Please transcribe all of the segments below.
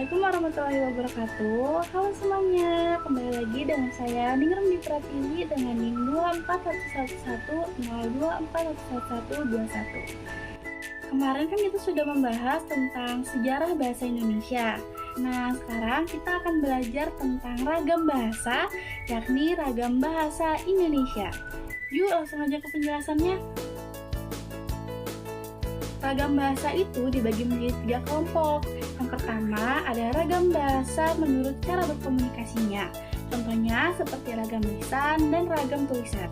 Assalamualaikum warahmatullahi wabarakatuh. Halo semuanya, kembali lagi dengan saya Ningrum di Pratiwi dengan NIM 2411102411121. Kemarin kan kita sudah membahas tentang sejarah bahasa Indonesia. Nah, sekarang kita akan belajar tentang ragam bahasa, yakni ragam bahasa Indonesia. Yuk langsung aja ke penjelasannya. Ragam bahasa itu dibagi menjadi 3 kelompok. Yang pertama ada ragam bahasa menurut cara berkomunikasinya. Contohnya seperti ragam lisan dan ragam tulisan.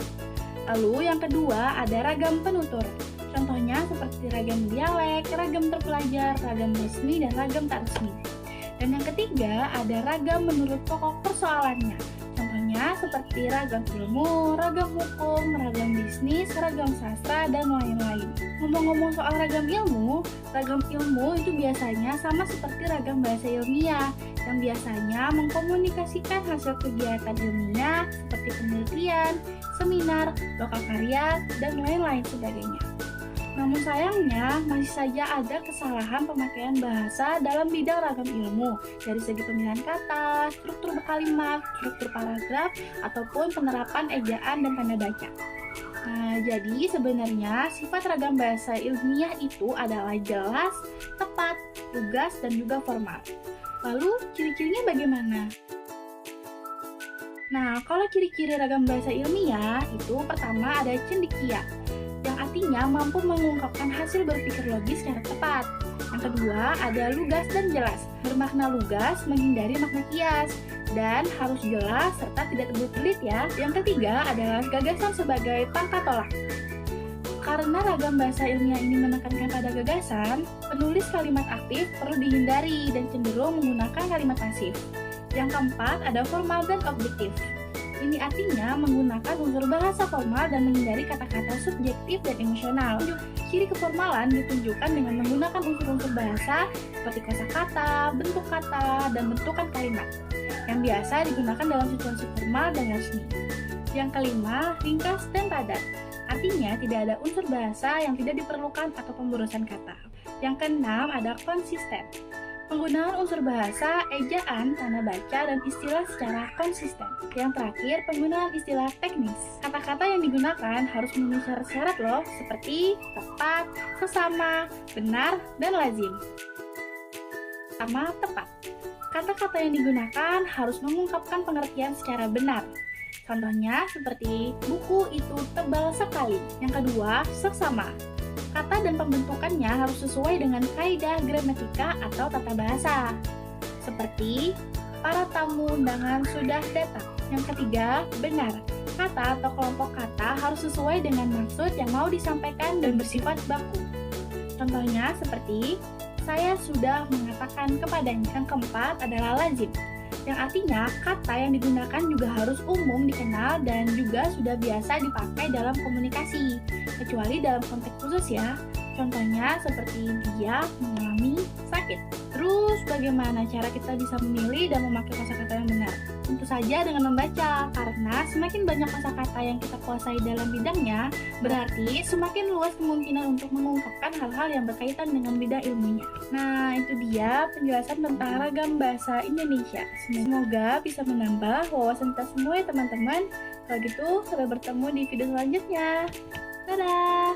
Lalu yang kedua ada ragam penutur. Contohnya seperti ragam dialek, ragam terpelajar, ragam resmi, dan ragam tak resmi. Dan yang ketiga ada ragam menurut pokok persoalannya. Contohnya seperti ragam ilmu, ragam hukum, ragam bisnis, ragam sastra, dan lain-lain. Ngomong-ngomong soal ragam ilmu itu biasanya sama seperti ragam bahasa ilmiah, yang biasanya mengkomunikasikan hasil kegiatan ilmiah seperti penelitian, seminar, lokal karya, dan lain-lain sebagainya. Namun sayangnya, masih saja ada kesalahan pemakaian bahasa dalam bidang ragam ilmu dari segi pemilihan kata, struktur kalimat, struktur paragraf, ataupun penerapan ejaan dan tanda baca. Nah, jadi sebenarnya sifat ragam bahasa ilmiah itu adalah jelas, tepat, lugas, dan juga formal. Lalu, ciri-cirinya bagaimana? Nah, kalau ciri-ciri ragam bahasa ilmiah itu pertama ada cendekia, yang artinya mampu mengungkapkan hasil berpikir logis secara tepat. Yang kedua, ada lugas dan jelas. Bermakna lugas, menghindari makna kias, dan harus jelas serta tidak terbelit ya. Yang ketiga adalah gagasan sebagai pangkat tolak. Karena ragam bahasa ilmiah ini menekankan pada gagasan, penulis kalimat aktif perlu dihindari dan cenderung menggunakan kalimat pasif. Yang keempat ada formal dan objektif. Ini artinya menggunakan unsur bahasa formal dan menghindari kata-kata subjektif dan emosional. Ciri keformalan ditunjukkan dengan menggunakan unsur-unsur bahasa seperti kosakata, bentuk kata, dan bentukan kalimat yang biasa digunakan dalam situasi formal dan resmi. Yang kelima, ringkas dan padat. Artinya tidak ada unsur bahasa yang tidak diperlukan atau pemburusan kata. Yang keenam ada konsisten. Penggunaan unsur bahasa, ejaan, tanda baca, dan istilah secara konsisten. Yang terakhir, penggunaan istilah teknis. Kata-kata yang digunakan harus memenuhi syarat-syarat loh, seperti tepat, sesama, benar, dan lazim. Pertama, tepat. Kata-kata yang digunakan harus mengungkapkan pengertian secara benar. Contohnya seperti, buku itu tebal sekali. Yang kedua, seksama. Kata dan pembentukannya harus sesuai dengan kaidah gramatika atau tata bahasa. Seperti, para tamu undangan sudah datang. Yang ketiga, benar. Kata atau kelompok kata harus sesuai dengan maksud yang mau disampaikan dan bersifat baku. Contohnya seperti, saya sudah mengatakan kepadanya. Yang keempat adalah lazim, yang artinya kata yang digunakan juga harus umum dikenal dan juga sudah biasa dipakai dalam komunikasi, kecuali dalam konteks khusus ya. Contohnya seperti dia mengalami sakit. Terus bagaimana cara kita bisa memilih dan memakai kosakata yang benar? Tentu saja dengan membaca, karena semakin banyak kosakata yang kita kuasai dalam bidangnya, berarti semakin luas kemungkinan untuk mengungkapkan hal-hal yang berkaitan dengan bidang ilmunya. Nah, itu dia penjelasan tentang ragam bahasa Indonesia. Semoga bisa menambah wawasan kita semua ya teman-teman. Kalau gitu, sampai bertemu di video selanjutnya. Dadah!